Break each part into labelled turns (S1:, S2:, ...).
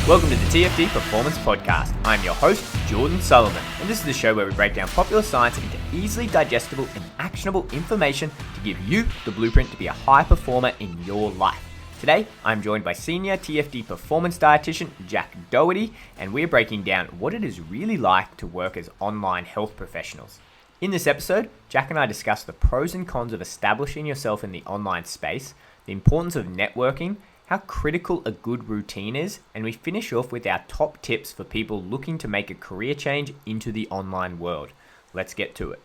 S1: Welcome to the TFD Performance Podcast. I'm your host, Jordan Sullivan, and this is the show where we break down popular science into easily digestible and actionable information to give you the blueprint to be a high performer in your life. Today, I'm joined by Senior TFD Performance Dietitian Jack Doherty, and we're breaking down what it is really like to work as online health professionals. In this episode, Jack and I discuss the pros and cons of establishing yourself in the online space, the importance of networking, how critical a good routine is, and we finish off with our top tips for people looking to make a career change into the online world. Let's get to it.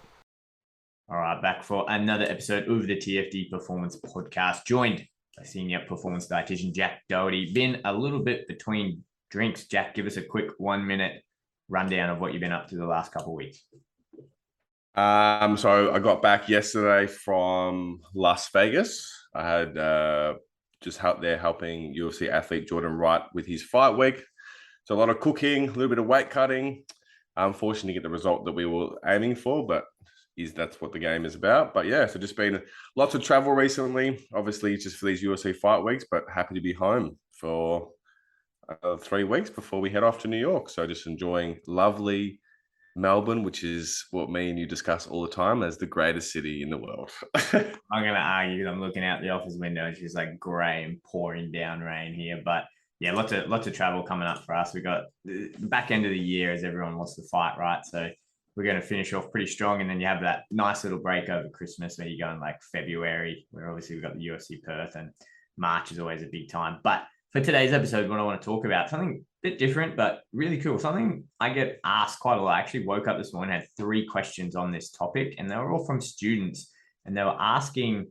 S1: All right, back for another episode of the TFD Performance Podcast, joined by Senior Performance Dietitian Jack Doherty. Been a little bit between drinks. Jack, give us a quick 1 minute rundown of what you've been up to the last couple of weeks.
S2: So I got back yesterday from Las Vegas. I had just out there helping UFC athlete Jordan Wright with his fight week. So a lot of cooking, a little bit of weight cutting. Unfortunately, to get the result that we were aiming for, but that's what the game is about. But yeah, so just been lots of travel recently, obviously just for these UFC fight weeks, but happy to be home for 3 weeks before we head off to New York. So just enjoying lovely Melbourne, which is what me and you discuss all the time as the greatest city in the world.
S1: I'm going to argue because I'm looking out the office window. It's just like grey and pouring down rain here. But yeah, lots of travel coming up for us. We got the back end of the year as everyone wants to fight, right? So we're going to finish off pretty strong. And then you have that nice little break over Christmas where you go in like February, where obviously we've got the UFC Perth, and March is always a big time. But for today's episode, what I want to talk about, something a bit different, but really cool. Something I get asked quite a lot. I actually woke up this morning, had 3 questions on this topic, and they were all from students. And they were asking,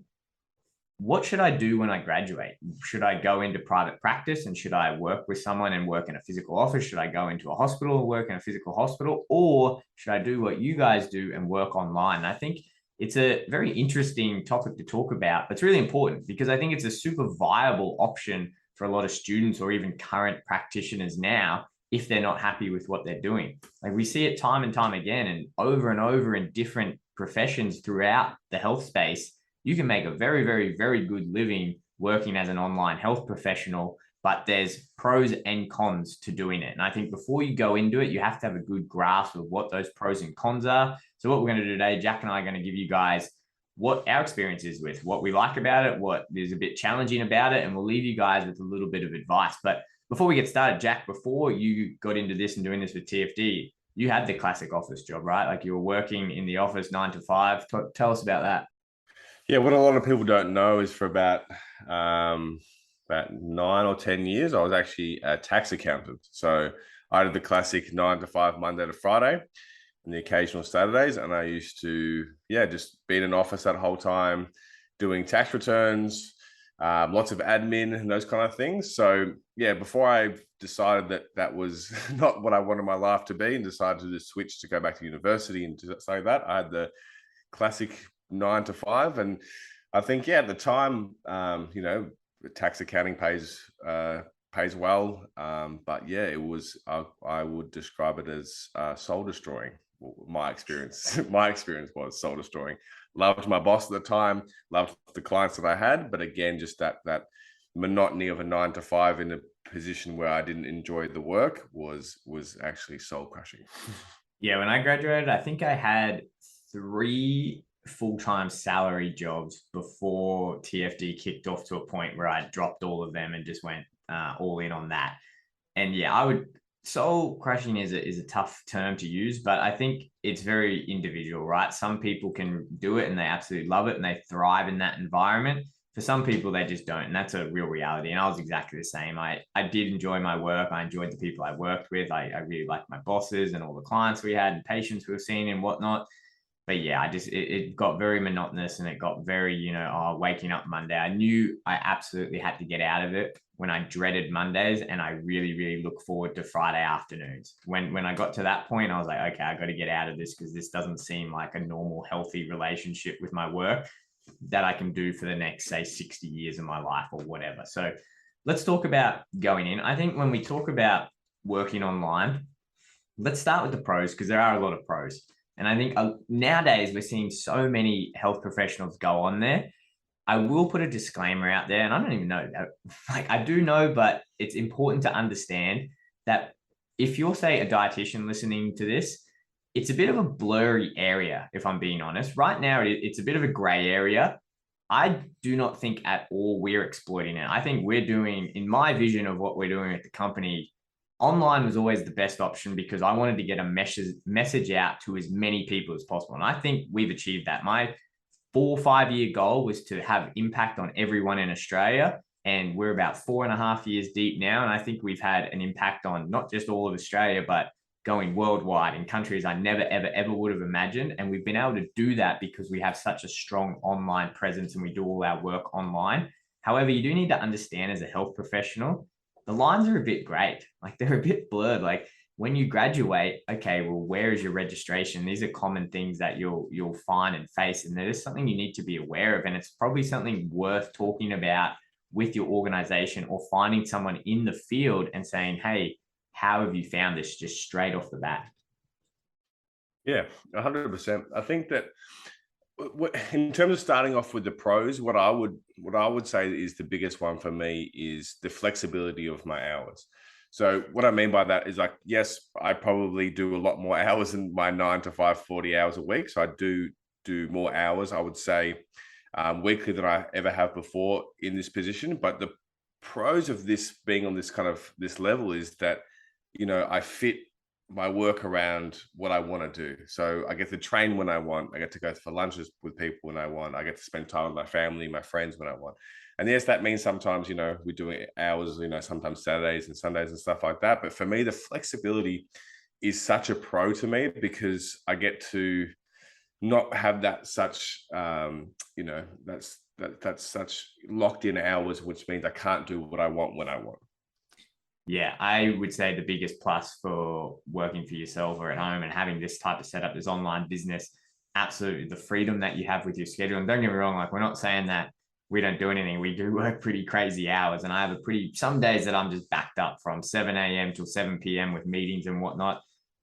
S1: what should I do when I graduate? Should I go into private practice and should I work with someone and work in a physical office? Should I go into a hospital and work in a physical hospital? Or should I do what you guys do and work online? And I think it's a very interesting topic to talk about. But it's really important because I think it's a super viable option for a lot of students or even current practitioners now if they're not happy with what they're doing. Like we see it time and time again and over in different professions throughout the health space. You can make a very, very, very good living working as an online health professional, but there's pros and cons to doing it. And I think before you go into it, you have to have a good grasp of what those pros and cons are. So what we're going to do today, Jack and I are going to give you guys what our experience is with, what we like about it, what is a bit challenging about it, and we'll leave you guys with a little bit of advice. But before we get started, Jack, before you got into this and doing this with TFD, you had the classic office job, right? Like you were working in the office 9 to 5. Tell us about that.
S2: Yeah, what a lot of people don't know is for about 9 or 10 years, I was actually a tax accountant. So I did the classic 9 to 5, Monday to Friday, and the occasional Saturdays. And I used to, just be in an office that whole time, doing tax returns, lots of admin and those kind of things. So before I decided that was not what I wanted my life to be and decided to just switch to go back to university and something like that, I had the classic 9 to 5. And I think, at the time, tax accounting pays well. But it was, I would describe it as soul destroying. My experience was soul destroying. Loved my boss at the time, loved the clients that I had, but again, just that monotony of a 9 to 5 in a position where I didn't enjoy the work was actually soul crushing.
S1: Yeah, when I graduated, I think I had 3 full-time salary jobs before TFD kicked off to a point where I dropped all of them and just went all in on that. And soul crushing is a tough term to use, but I think it's very individual, right? Some people can do it and they absolutely love it and they thrive in that environment. For some people, they just don't. And that's a real reality. And I was exactly the same. I did enjoy my work. I enjoyed the people I worked with. I really liked my bosses and all the clients we had and patients we were seeing and whatnot. But it got very monotonous and it got very, waking up Monday. I knew I absolutely had to get out of it when I dreaded Mondays, and I really, really look forward to Friday afternoons. When I got to that point, I was like, okay, I got to get out of this because this doesn't seem like a normal, healthy relationship with my work that I can do for the next, say, 60 years of my life or whatever. So let's talk about going in. I think when we talk about working online, let's start with the pros because there are a lot of pros. And I think nowadays we're seeing so many health professionals go on there. I will put a disclaimer out there, and I don't even know that. Like I do know, but it's important to understand that if you're, say, a dietitian listening to this, it's a bit of a blurry area, if I'm being honest. Right now, it's a bit of a gray area. I do not think at all we're exploiting it. I think we're doing, in my vision of what we're doing at the company, online was always the best option because I wanted to get a message out to as many people as possible. And I think we've achieved that. My 4 or 5 year goal was to have impact on everyone in Australia. And we're about 4.5 years deep now. And I think we've had an impact on not just all of Australia, but going worldwide in countries I never, ever, ever would have imagined. And we've been able to do that because we have such a strong online presence and we do all our work online. However, you do need to understand as a health professional, the lines are a bit great. Like they're a bit blurred. Like when you graduate, okay, well, where is your registration? These are common things that you'll find and face. And there is something you need to be aware of. And it's probably something worth talking about with your organization or finding someone in the field and saying, hey, how have you found this, just straight off the bat?
S2: Yeah, 100%. I think that in terms of starting off with the pros, what I would say is the biggest one for me is the flexibility of my hours. So what I mean by that is, like, yes, I probably do a lot more hours than my 9 to 5, 40 hours a week. So I do more hours, I would say, weekly than I ever have before in this position. But the pros of this being on this kind of this level is that, I fit my work around what I want to do. So I get to train when I want. I get to go for lunches with people when I want. I get to spend time with my family, my friends when I want. And yes, that means sometimes, we're doing hours, sometimes Saturdays and Sundays and stuff like that. But for me, the flexibility is such a pro to me because I get to not have that such, that's such locked in hours, which means I can't do what I want when I want.
S1: Yeah, I would say the biggest plus for working for yourself or at home and having this type of setup, this online business, absolutely the freedom that you have with your schedule. And don't get me wrong, like we're not saying that we don't do anything. We do work pretty crazy hours. And I have some days that I'm just backed up from 7 a.m. till 7 p.m. with meetings and whatnot.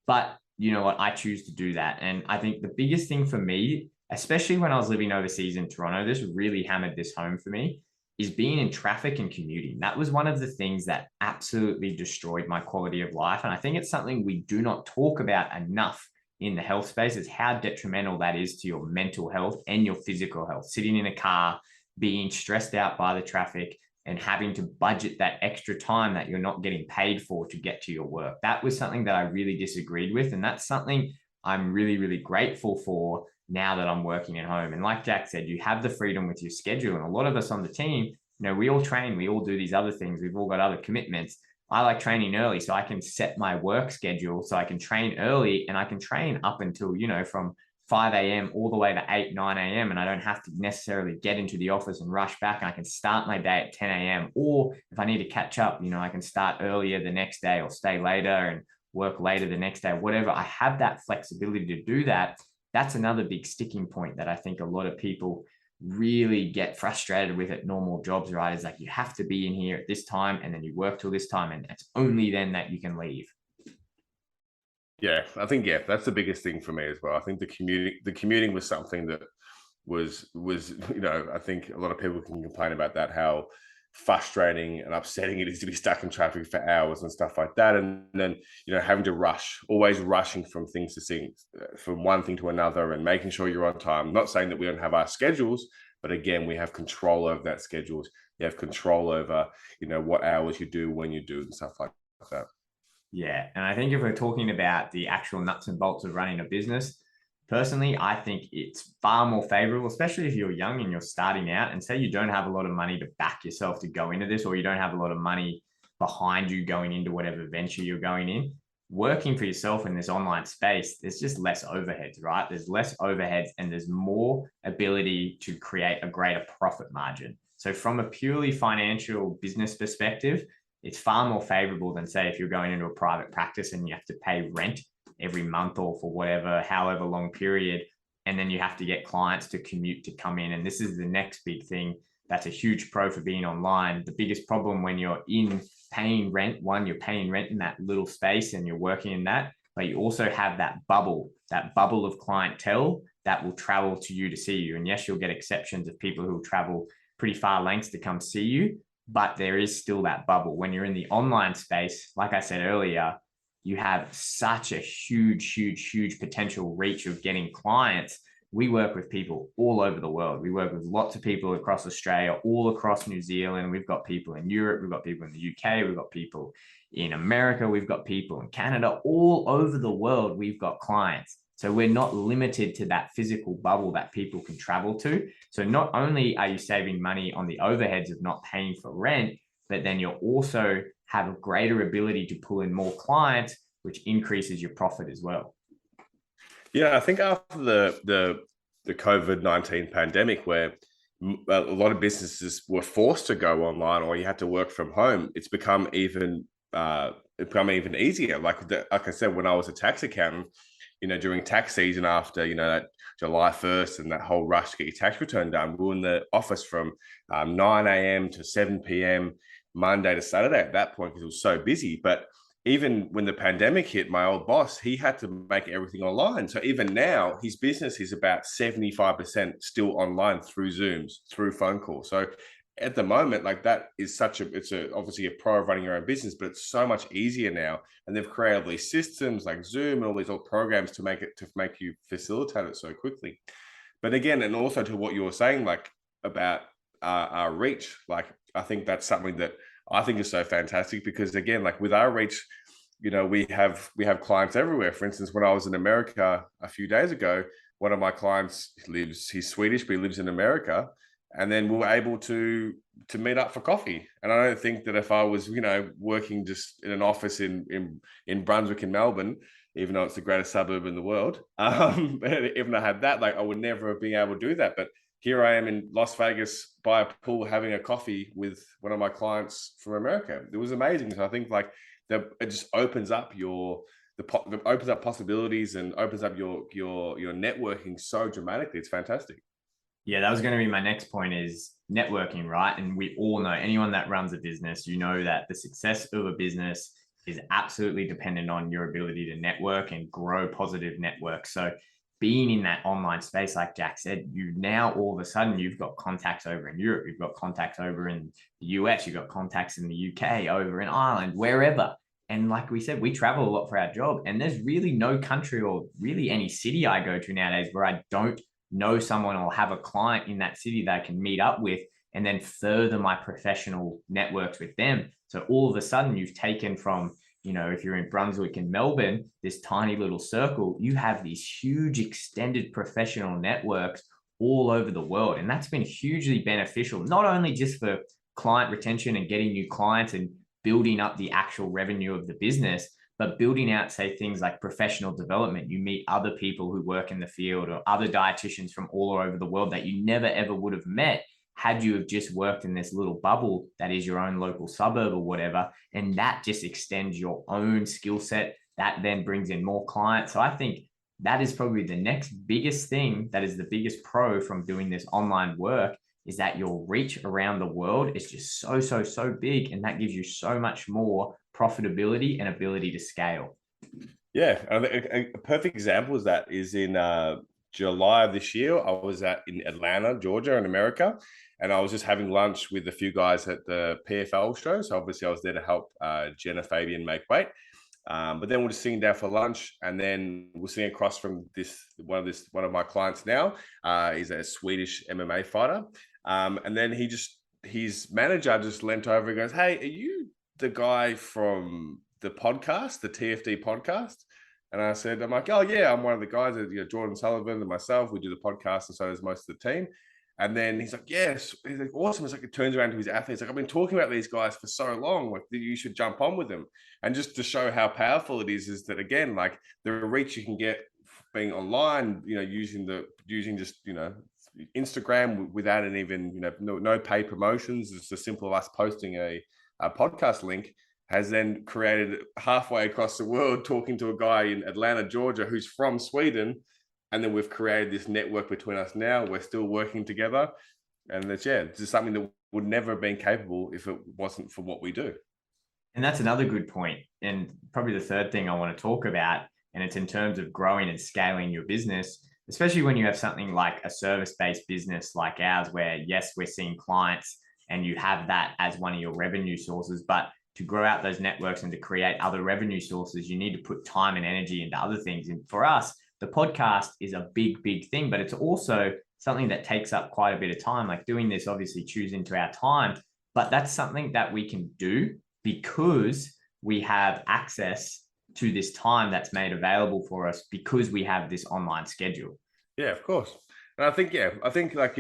S1: But you know what? I choose to do that. And I think the biggest thing for me, especially when I was living overseas in Toronto, this really hammered this home for me, is being in traffic and commuting. That was one of the things that absolutely destroyed my quality of life. And I think it's something we do not talk about enough in the health space, is how detrimental that is to your mental health and your physical health. Sitting in a car, being stressed out by the traffic and having to budget that extra time that you're not getting paid for to get to your work. That was something that I really disagreed with. And that's something I'm really, really grateful for now that I'm working at home. And like Jack said, you have the freedom with your schedule. And a lot of us on the team, we all train, we all do these other things. We've all got other commitments. I like training early so I can set my work schedule so I can train early and I can train up until, from 5 a.m. all the way to 8, 9 a.m. And I don't have to necessarily get into the office and rush back. I can start my day at 10 a.m. Or if I need to catch up, I can start earlier the next day or stay later and work later the next day, whatever. I have that flexibility to do that. That's another big sticking point that I think a lot of people really get frustrated with at normal jobs, right? Is like, you have to be in here at this time and then you work till this time and it's only then that you can leave.
S2: Yeah, I think, that's the biggest thing for me as well. I think the commuting was something that was, I think a lot of people can complain about that, how frustrating and upsetting it is to be stuck in traffic for hours and stuff like that. And then, having to always rushing from things to things, from one thing to another and making sure you're on time. I'm not saying that we don't have our schedules, but again, we have control over that schedules. You have control over, what hours you do, when you do and stuff like that.
S1: Yeah. And I think if we're talking about the actual nuts and bolts of running a business, personally, I think it's far more favorable, especially if you're young and you're starting out and say you don't have a lot of money to back yourself to go into this, or you don't have a lot of money behind you going into whatever venture you're going in. Working for yourself in this online space, there's just less overheads, right? There's less overheads and there's more ability to create a greater profit margin. So from a purely financial business perspective, it's far more favorable than, say, if you're going into a private practice and you have to pay rent every month or for however long period. And then you have to get clients to commute to come in. And this is the next big thing. That's a huge pro for being online. The biggest problem when you're in paying rent, you're paying rent in that little space and you're working in that, but you also have that bubble of clientele that will travel to you to see you. And yes, you'll get exceptions of people who will travel pretty far lengths to come see you. but there is still that bubble. When you're in the online space, like I said earlier, you have such a huge potential reach of getting clients. We work with people all over the world. We work with lots of people across Australia, all across New Zealand. We've got people in Europe. We've got people in the UK. We've got people in America. We've got people in Canada. All over the world, we've got clients. So we're not limited to that physical bubble that people can travel to. So not only are you saving money on the overheads of not paying for rent, but then you'll also have a greater ability to pull in more clients, which increases your profit as well.
S2: Yeah, I think after the COVID-19 pandemic, where a lot of businesses were forced to go online, or you had to work from home, it's become even easier. Like I said, when I was a tax accountant, during tax season, after that July 1st and that whole rush to get your tax return done, we were in the office from 9 a.m. to 7 p.m. Monday to Saturday at that point, because it was so busy. But even when the pandemic hit, my old boss, he had to make everything online. So even now, his business is about 75% still online through Zooms, through phone calls. So at the moment, like, that is obviously a pro of running your own business, but it's so much easier now. And they've created all these systems like Zoom and all these old programs to make you facilitate it so quickly. But again, and also to what you were saying, like, about our reach, like, I think that's something that I think is so fantastic, because again, like, with our reach, we have clients everywhere. For instance, when I was in America a few days ago, one of my clients he's Swedish, but he lives in America. And then we were able to meet up for coffee. And I don't think that if I was, working just in an office in Brunswick in Melbourne, even though it's the greatest suburb in the world, even I had that, like, I would never have been able to do that. But here I am in Las Vegas by a pool having a coffee with one of my clients from America. It was amazing. So I think, like, it just opens up opens up possibilities and opens up your networking so dramatically. It's fantastic.
S1: Yeah, that was going to be my next point, is networking, right? And we all know, anyone that runs a business, that the success of a business is absolutely dependent on your ability to network and grow positive networks. So being in that online space, like Jack said, you now all of a sudden you've got contacts over in Europe, you've got contacts over in the US, you've got contacts in the UK, over in Ireland, wherever. And like we said, we travel a lot for our job, and there's really no country or really any city I go to nowadays where I don't know someone or have a client in that city that I can meet up with and then further my professional networks with them. So all of a sudden you've taken from, if you're in Brunswick and Melbourne, this tiny little circle, you have these huge extended professional networks all over the world. And that's been hugely beneficial, not only just for client retention and getting new clients and building up the actual revenue of the business, but building out, say, things like professional development. You meet other people who work in the field, or other dietitians from all over the world that you never, ever would have met had you have just worked in this little bubble that is your own local suburb or whatever. And that just extends your own skill set. That then brings in more clients. So I think that is probably the next biggest thing, that is the biggest pro from doing this online work, is that your reach around the world is just so big. And that gives you so much more profitability and ability to scale.
S2: Yeah, a perfect example of that is in July of this year. I was in Atlanta, Georgia, in America, and I was just having lunch with a few guys at the PFL show. So obviously I was there to help Jenna Fabian make weight. But then we're just sitting down for lunch, and then we're sitting across from one of my clients now. He's a Swedish MMA fighter, and then his manager just leant over and goes, "Hey, are you the guy from the podcast, the TFD podcast?" And I said, I'm like, "Oh yeah, I'm one of the guys that, Jordan Sullivan and myself, we do the podcast, and so does most of the team." And then he's like, "Yes." He's like, "Awesome." It's like, it turns around to his athletes, like, "I've been talking about these guys for so long, like, you should jump on with them." And just to show how powerful it is that, again, like, the reach you can get being online, using just, Instagram without even, no paid promotions. It's as simple as us posting a podcast link, has then created halfway across the world, talking to a guy in Atlanta, Georgia, who's from Sweden. And then we've created this network between us now. We're still working together. And it's just something that would never have been capable if it wasn't for what we do.
S1: And that's another good point. And probably the third thing I want to talk about, and it's in terms of growing and scaling your business, especially when you have something like a service-based business like ours, where yes, we're seeing clients and you have that as one of your revenue sources. But to grow out those networks and to create other revenue sources, you need to put time and energy into other things. And for us, the podcast is a big, big thing, but it's also something that takes up quite a bit of time. Like doing this obviously chews into our time, but that's something that we can do because we have access to this time that's made available for us because we have this online schedule.
S2: Yeah, of course. And I think like,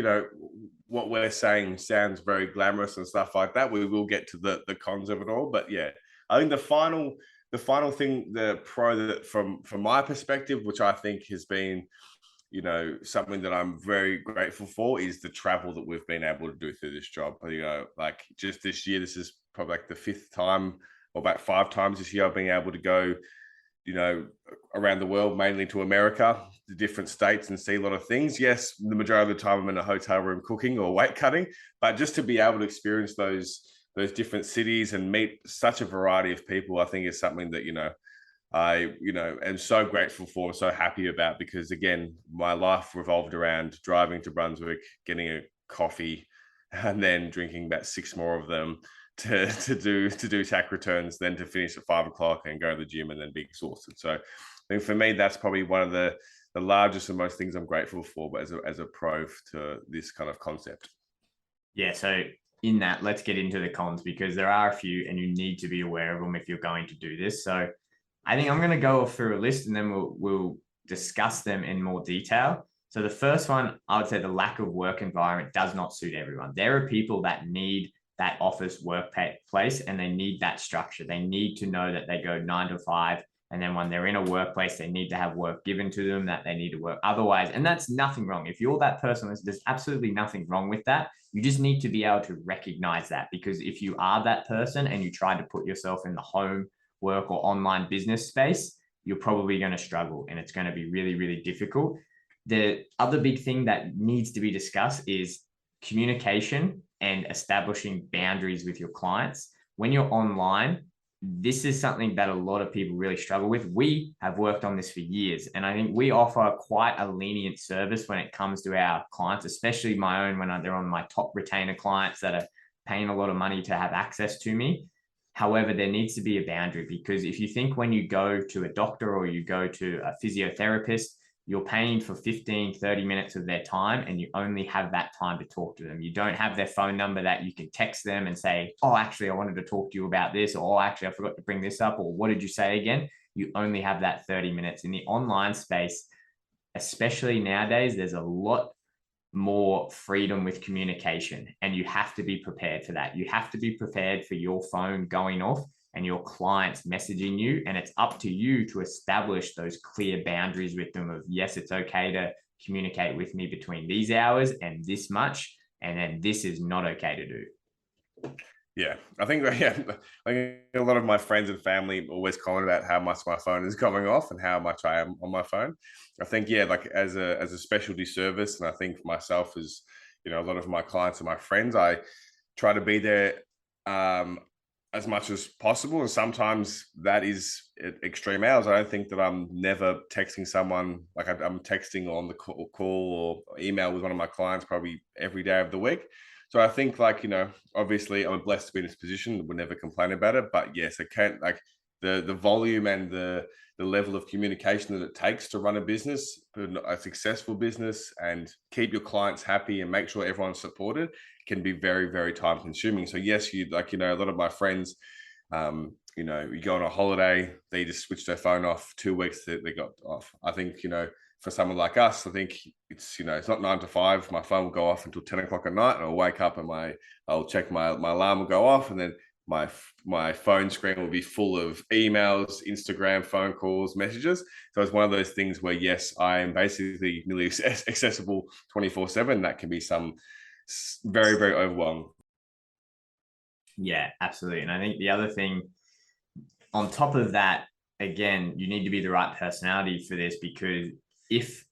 S2: what we're saying sounds very glamorous and stuff like that. We will get to the cons of it all, but yeah, I think the final thing, the pro that from my perspective, which I think has been, something that I'm very grateful for, is the travel that we've been able to do through this job. Like just this year, this is probably like the 5th time or about 5 times this year I've been able to go, around the world, mainly to America, the different states, and see a lot of things. Yes, the majority of the time I'm in a hotel room cooking or weight cutting, but just to be able to experience those different cities and meet such a variety of people, I think is something that, I, am so grateful for, so happy about, because again, my life revolved around driving to Brunswick, getting a coffee, and then drinking about 6 more of them to do tax returns, then to finish at 5 o'clock and go to the gym and then be exhausted. So I think for me, that's probably one of the largest and most things I'm grateful for, but as a pro to this kind of concept.
S1: Yeah. So in that, let's get into the cons, because there are a few and you need to be aware of them if you're going to do this. So I think I'm going to go through a list and then we'll discuss them in more detail. So the first one, I would say the lack of work environment does not suit everyone. There are people that need that office workplace and they need that structure. They need to know that they go 9 to 5. And then when they're in a workplace, they need to have work given to them, that they need to work otherwise. And that's nothing wrong. If you're that person, there's absolutely nothing wrong with that. You just need to be able to recognize that, because if you are that person and you try to put yourself in the home work or online business space, you're probably going to struggle and it's going to be really, really difficult. The other big thing that needs to be discussed is communication and establishing boundaries with your clients. When you're online, this is something that a lot of people really struggle with. We have worked on this for years, and I think we offer quite a lenient service when it comes to our clients, especially my own, when they're on my top retainer clients that are paying a lot of money to have access to me. However, there needs to be a boundary, because if you think when you go to a doctor or you go to a physiotherapist, you're paying for 15, 30 minutes of their time and you only have that time to talk to them. You don't have their phone number that you can text them and say, oh, actually, I wanted to talk to you about this, or oh, actually, I forgot to bring this up, or what did you say again? You only have that 30 minutes. In the online space, especially nowadays, there's a lot more freedom with communication, and you have to be prepared for that. You have to be prepared for your phone going off and your clients messaging you, and it's up to you to establish those clear boundaries with them of, yes, it's okay to communicate with me between these hours and this much, and then this is not okay to do.
S2: Yeah, I think like a lot of my friends and family always comment about how much my phone is going off and how much I am on my phone. I think, yeah, like as a specialty service, and I think myself as, a lot of my clients and my friends, I try to be there as much as possible, and sometimes that is at extreme hours. I don't think that I'm never texting someone, like I'm texting on the call or email with one of my clients probably every day of the week. So I think, like, obviously I'm blessed to be in this position. We'll never complain about it. But yes, I can't, like, the volume and the level of communication that it takes to run a business, a successful business, and keep your clients happy and make sure everyone's supported can be very, very time consuming. So yes, a lot of my friends, you go on a holiday, they just switch their phone off 2 weeks that they got off. I think, for someone like us, I think it's, it's not 9 to 5. My phone will go off until 10 o'clock at night, and I'll wake up and I'll check my alarm will go off, and then my phone screen will be full of emails, Instagram, phone calls, messages. So it's one of those things where, yes, I am basically nearly accessible 24/7. That can be some very, very overwhelming.
S1: Yeah, absolutely. And I think the other thing on top of that, again, you need to be the right personality for this, because if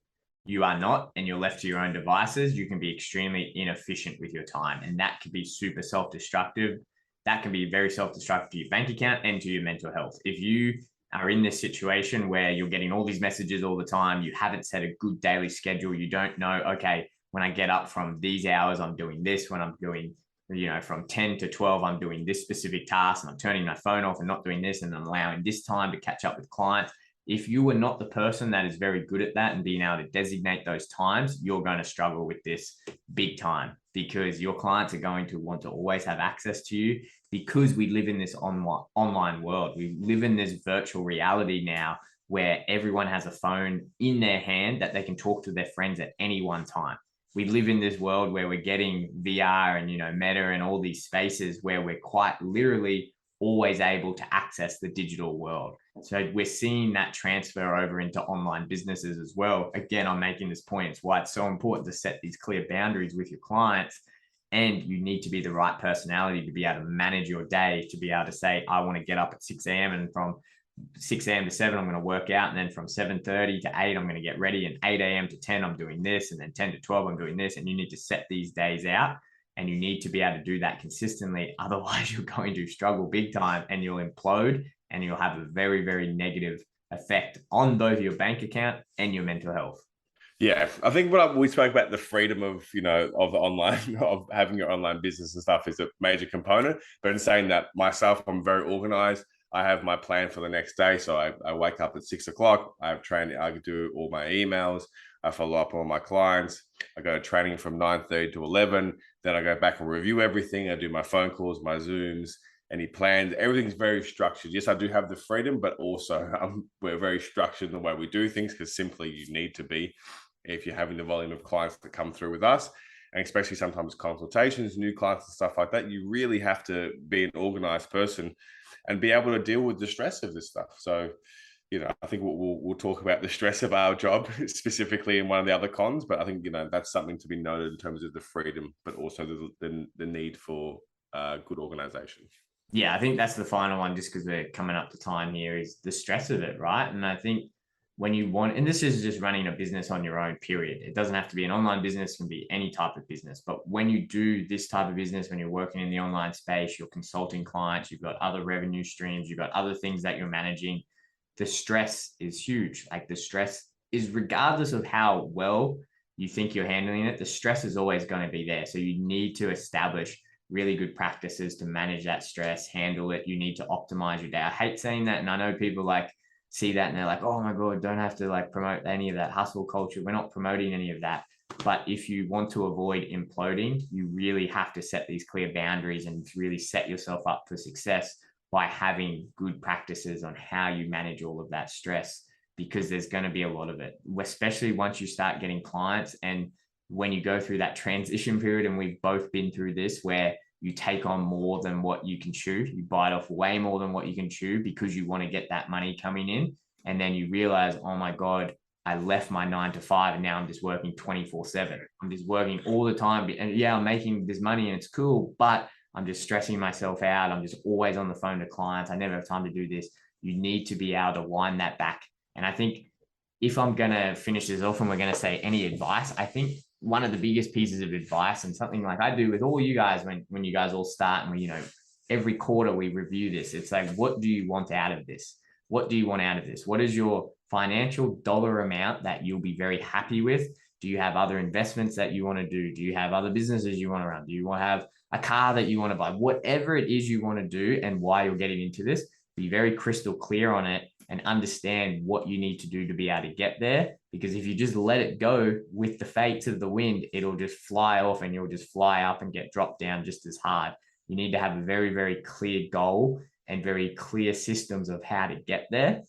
S1: you are not and you're left to your own devices, you can be extremely inefficient with your time. And that can be super self-destructive. That can be very self-destructive to your bank account and to your mental health. If you are in this situation where you're getting all these messages all the time, you haven't set a good daily schedule, you don't know, okay, when I get up from these hours, I'm doing this. When I'm doing from 10 to 12, I'm doing this specific task and I'm turning my phone off and not doing this, and I'm allowing this time to catch up with clients. If you are not the person that is very good at that and being able to designate those times, you're going to struggle with this big time, because your clients are going to want to always have access to you, because we live in this online world. We live in this virtual reality now where everyone has a phone in their hand that they can talk to their friends at any one time. We live in this world where we're getting VR and, Meta and all these spaces where we're quite literally always able to access the digital world. So we're seeing that transfer over into online businesses as well. Again, I'm making this point. It's why it's so important to set these clear boundaries with your clients. And you need to be the right personality to be able to manage your day, to be able to say, I want to get up at 6 a.m. and from 6 a.m. to 7, I'm going to work out. And then from 7:30 to 8, I'm going to get ready. And 8 a.m. to 10, I'm doing this. And then 10 to 12, I'm doing this. And you need to set these days out. And you need to be able to do that consistently. Otherwise, you're going to struggle big time and you'll implode, and you'll have a very, very negative effect on both your bank account and your mental health.
S2: Yeah, I think what we spoke about, the freedom of, of the online, of having your online business and stuff, is a major component. But in saying that, myself, I'm very organized. I have my plan for the next day. So I wake up at 6 o'clock. I have training. I do all my emails. I follow up on my clients. I go to training from 9:30 to 11. Then I go back and review everything. I do my phone calls, my Zooms, any plans. Everything's very structured. Yes, I do have the freedom, but also we're very structured in the way we do things, because simply you need to be, if you're having the volume of clients that come through with us, and especially sometimes consultations, new clients and stuff like that, you really have to be an organized person and be able to deal with the stress of this stuff. So, I think we'll talk about the stress of our job specifically in one of the other cons, but I think, that's something to be noted in terms of the freedom, but also the need for good organization.
S1: Yeah, I think that's the final one, just because we're coming up to time here, is the stress of it, right? And I think when you want, and this is just running a business on your own, period. It doesn't have to be an online business, it can be any type of business. But when you do this type of business, when you're working in the online space, you're consulting clients, you've got other revenue streams, you've got other things that you're managing, the stress is huge. Like, the stress is, regardless of how well you think you're handling it, the stress is always going to be there. So you need to establish really good practices to manage that stress, handle it. You need to optimize your day. I hate saying that. And I know people see that and they're like, oh my God, don't have to promote any of that hustle culture. We're not promoting any of that. But if you want to avoid imploding, you really have to set these clear boundaries and really set yourself up for success by having good practices on how you manage all of that stress, because there's going to be a lot of it, especially once you start getting clients. And when you go through that transition period, and we've both been through this, where you take on more than what you can chew, you bite off way more than what you can chew, because you want to get that money coming in. And then you realize, oh my God, I left my 9 to 5 and now I'm just working 24/7. I'm just working all the time. And yeah, I'm making this money and it's cool, but I'm just stressing myself out. I'm just always on the phone to clients. I never have time to do this. You need to be able to wind that back. And I think, if I'm going to finish this off and we're going to say any advice, I think one of the biggest pieces of advice, and something like I do with all you guys when you guys all start, and every quarter we review this, it's like, what do you want out of this? What do you want out of this? What is your financial dollar amount that you'll be very happy with? Do you have other investments that you want to do? Do you have other businesses you want to run? Do you want to have a car that you want to buy? Whatever it is you want to do and why you're getting into this, be very crystal clear on it and understand what you need to do to be able to get there. Because if you just let it go with the fates of the wind, it'll just fly off and you'll just fly up and get dropped down just as hard. You need to have a very, very clear goal and very clear systems of how to get there.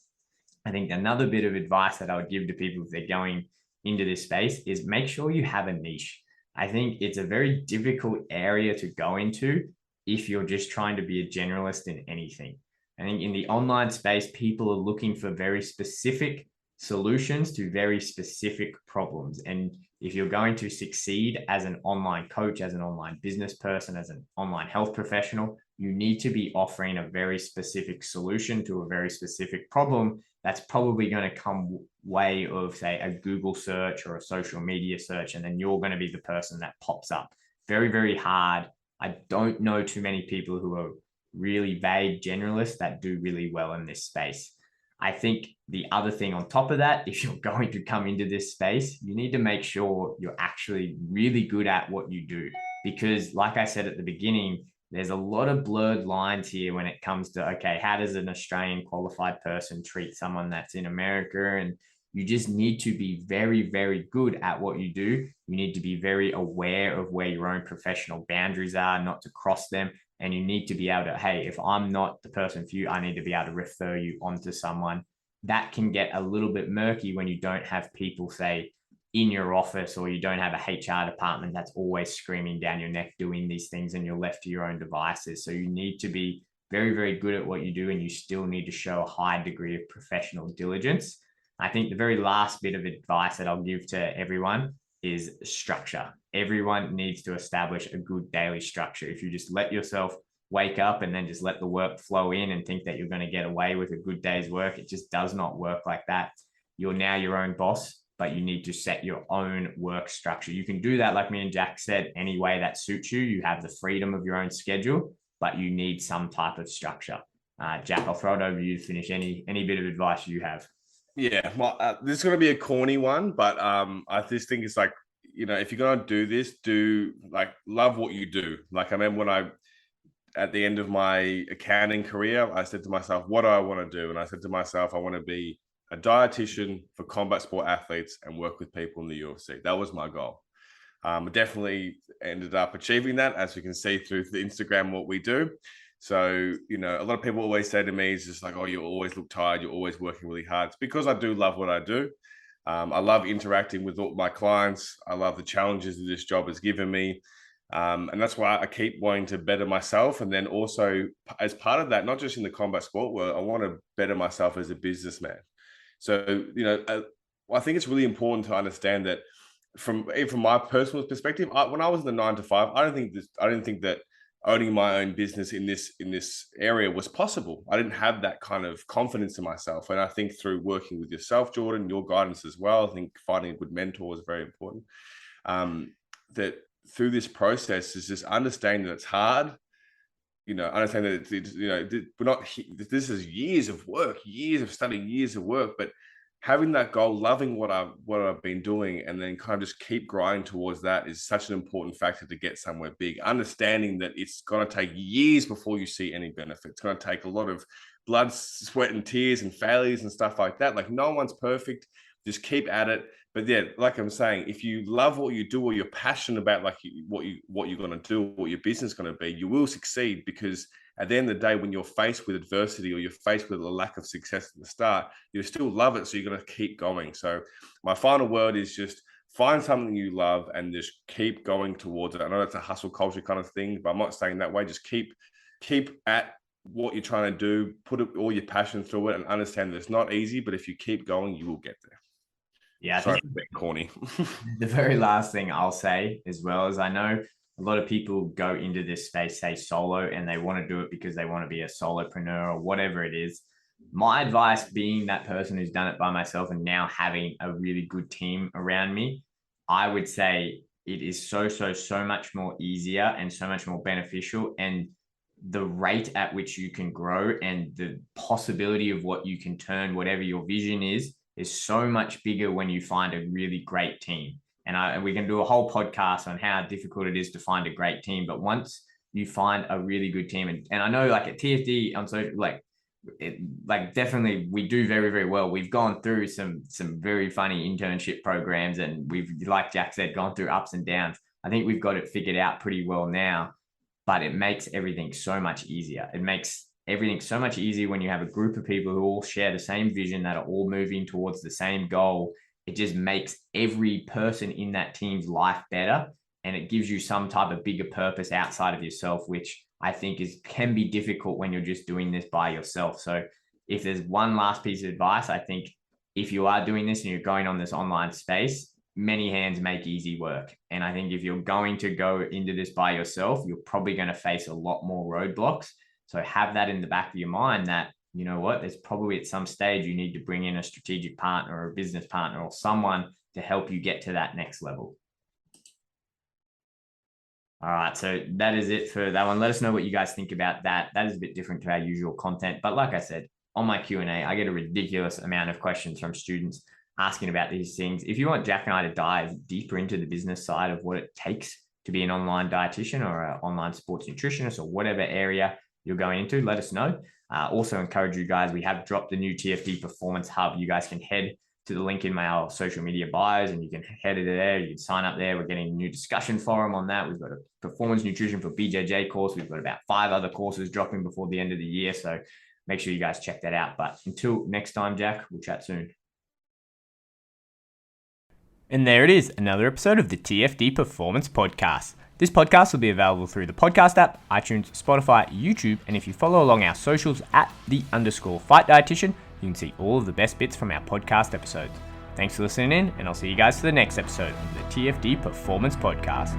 S1: I think another bit of advice that I would give to people if they're going into this space is make sure you have a niche. I think it's a very difficult area to go into if you're just trying to be a generalist in anything. I think in the online space, people are looking for very specific solutions to very specific problems. And if you're going to succeed as an online coach, as an online business person, as an online health professional, you need to be offering a very specific solution to a very specific problem that's probably going to come way of, say, a Google search or a social media search, and then you're going to be the person that pops up. Very, very hard. I don't know too many people who are really vague generalists that do really well in this space. I think the other thing on top of that, if you're going to come into this space, you need to make sure you're actually really good at what you do, because like I said at the beginning, there's a lot of blurred lines here when it comes to, okay, how does an Australian qualified person treat someone that's in America? And you just need to be very, very good at what you do. You need to be very aware of where your own professional boundaries are, not to cross them. And you need to be able to, hey, if I'm not the person for you, I need to be able to refer you onto someone. That can get a little bit murky when you don't have people, say, in your office, or you don't have a HR department that's always screaming down your neck doing these things, and you're left to your own devices. So you need to be very, very good at what you do, and you still need to show a high degree of professional diligence. I think the very last bit of advice that I'll give to everyone is structure. Everyone needs to establish a good daily structure. If you just let yourself wake up and then just let the work flow in and think that you're going to get away with a good day's work, it just does not work like that. You're now your own boss, but you need to set your own work structure. You can do that, like me and Jack said, any way that suits you. You have the freedom of your own schedule, but you need some type of structure. Jack, I'll throw it over to you to finish any bit of advice you have.
S2: Yeah, well, this is going to be a corny one, but I just think it's like, if you're going to do this, do like love what you do. Like, I remember when at the end of my accounting career, I said to myself, what do I want to do? And I said to myself, I want to be a dietitian for combat sport athletes and work with people in the UFC. That was my goal. Definitely ended up achieving that, as you can see through the Instagram, what we do. So, a lot of people always say to me, it's just like, oh, you always look tired. You're always working really hard. It's because I do love what I do. I love interacting with all my clients. I love the challenges that this job has given me. And that's why I keep wanting to better myself. And then also, as part of that, not just in the combat sport world, I want to better myself as a businessman. So, I think it's really important to understand that from my personal perspective, when I was in the 9 to 5, I didn't think that owning my own business in this area was possible. I didn't have that kind of confidence in myself. And I think through working with yourself, Jordan, your guidance as well, I think finding a good mentor is very important. That through this process is just understanding that it's hard. Understand that we're not. This is years of work, years of studying, years of work, but having that goal, loving what I've been doing, and then kind of just keep grinding towards that is such an important factor to get somewhere big. Understanding that it's going to take years before you see any benefit. It's going to take a lot of blood, sweat, and tears and failures and stuff like that. Like, no one's perfect. Just keep at it. But yeah, like I'm saying, if you love what you do, or you're passionate about what you're going to do, what your business is going to be, you will succeed, because at the end of the day, when you're faced with adversity or you're faced with a lack of success at the start, you still love it. So you're going to keep going. So my final word is just find something you love and just keep going towards it. I know that's a hustle culture kind of thing, but I'm not saying that way. Just keep at what you're trying to do, put all your passion through it, and understand that it's not easy, but if you keep going, you will get there.
S1: Yeah,
S2: sorry, a bit corny.
S1: The very last thing I'll say, as well, as I know a lot of people go into this space, say solo, and they want to do it because they want to be a solopreneur or whatever it is. My advice, being that person who's done it by myself and now having a really good team around me, I would say it is so much more easier and so much more beneficial. And the rate at which you can grow and the possibility of what you can turn, whatever your vision is so much bigger when you find a really great team. And we can do a whole podcast on how difficult it is to find a great team. But once you find a really good team, and I know like at TFD, I'm so definitely we do very, very well. We've gone through some very funny internship programs, and we've, like Jack said, gone through ups and downs. I think we've got it figured out pretty well now, but it makes everything so much easier. It makes everything so much easier when you have a group of people who all share the same vision, that are all moving towards the same goal. It just makes every person in that team's life better, and it gives you some type of bigger purpose outside of yourself, which I think can be difficult when you're just doing this by yourself. So if there's one last piece of advice, I think if you are doing this and you're going on this online space, many hands make easy work. And I think if you're going to go into this by yourself, you're probably going to face a lot more roadblocks. So have that in the back of your mind that, you know what, there's probably at some stage you need to bring in a strategic partner or a business partner or someone to help you get to that next level. All right, so that is it for that one. Let us know what you guys think about that. That is a bit different to our usual content. But like I said, on my Q&A, I get a ridiculous amount of questions from students asking about these things. If you want Jack and I to dive deeper into the business side of what it takes to be an online dietitian or an online sports nutritionist or whatever area you're going into, let us know. Also encourage you guys, we have dropped the new TFD Performance Hub. You guys can head to the link in our social media bios and you can head to there. You can sign up there. We're getting a new discussion forum on that. We've got a performance nutrition for BJJ course. We've got about 5 other courses dropping before the end of the year. So make sure you guys check that out. But until next time, Jack, we'll chat soon.
S3: And there it is, another episode of the TFD Performance Podcast. This podcast will be available through the podcast app, iTunes, Spotify, YouTube, and if you follow along our socials at @the_fight dietitian, you can see all of the best bits from our podcast episodes. Thanks for listening in, and I'll see you guys for the next episode of the TFD Performance Podcast.